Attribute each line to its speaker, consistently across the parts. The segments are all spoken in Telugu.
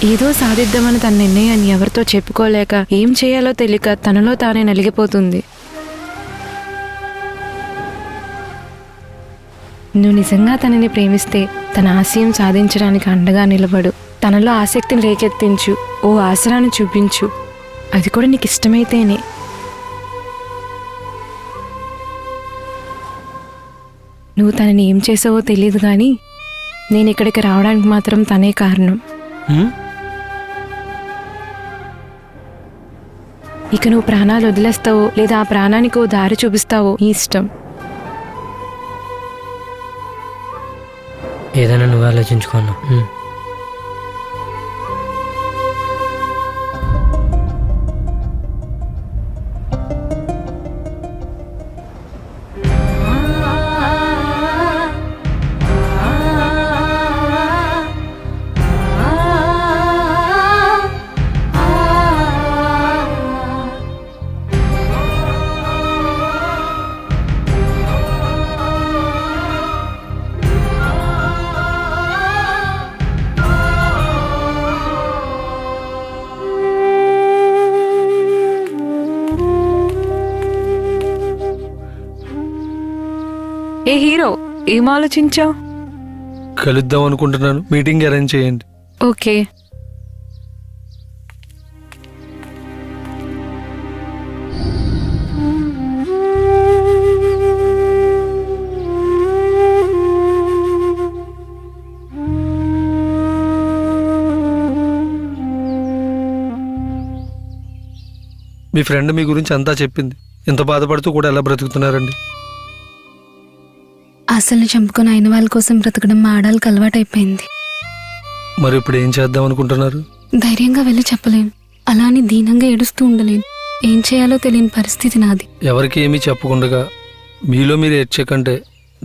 Speaker 1: ఏదో సాధిద్దామని తన నిర్ణయాన్ని ఎవరితో చెప్పుకోలేక ఏం చేయాలో తెలియక తనలో తానే నలిగిపోతుంది. నువ్వు నిజంగా తనని ప్రేమిస్తే తన ఆశయం సాధించడానికి అండగా నిలబడు. తనలో ఆసక్తిని రేకెత్తించు. ఓ ఆసరాన్ని చూపించు. అది కూడా నీకు ఇష్టమైతేనే. నువ్వు తనని ఏం చేసావో తెలియదు కానీ నేను ఇక్కడికి రావడానికి మాత్రం తనే కారణం. ఇక నువ్వు ప్రాణాలు వదిలేస్తావో లేదా ఆ ప్రాణానికి ఓ దారి చూపిస్తావో నీ ఇష్టం.
Speaker 2: ఏదైనా నువ్వు ఆలోచించుకున్నా.
Speaker 1: ఏ హీరో, ఏం ఆలోచించావు?
Speaker 3: కలుద్దాం అనుకుంటున్నాను, మీటింగ్ అరేంజ్ చేయండి.
Speaker 1: ఓకే.
Speaker 3: మీ ఫ్రెండ్ మీ గురించి అంతా చెప్పింది. ఎంత బాధపడుతూ కూడా ఎలా బ్రతుకుతున్నారండి?
Speaker 4: అసలు చంపుకొని అయిన వాళ్ళ కోసం బ్రతకడం మా ఆడాలకు అలవాటైపోయింది.
Speaker 3: మరి ఇప్పుడు ఏం చేద్దాం అనుకుంటున్నారు?
Speaker 4: ధైర్యంగా వెళ్ళి చెప్పలేం, అలా అని దీనంగా ఏడుస్తూ ఉండలేం. ఏం చేయాలో తెలియని పరిస్థితి నాది.
Speaker 3: ఎవరికి ఏమీ చెప్పకుండా మీలో మీరు ఏడ్చేకంటే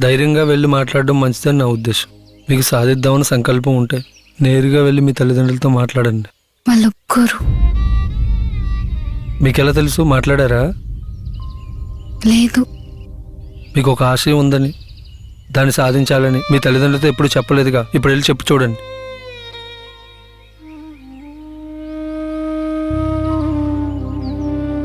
Speaker 3: ధైర్యంగా వెళ్ళి మాట్లాడడం మంచిదని నా ఉద్దేశం. మీకు సాధిద్దామని సంకల్పం ఉంటే నేరుగా వెళ్ళి మీ తల్లిదండ్రులతో మాట్లాడండి.
Speaker 4: వాళ్ళు ఒప్పుకోరు.
Speaker 3: మీకు ఎలా తెలుసు? మాట్లాడారా?
Speaker 4: లేదు.
Speaker 3: మీకు ఒక ఆశయం ఉందని, దాన్ని సాధించాలని మీ తల్లిదండ్రులతో ఎప్పుడు చెప్పలేదుగా. ఇప్పుడు వెళ్ళి చెప్పు చూడండి.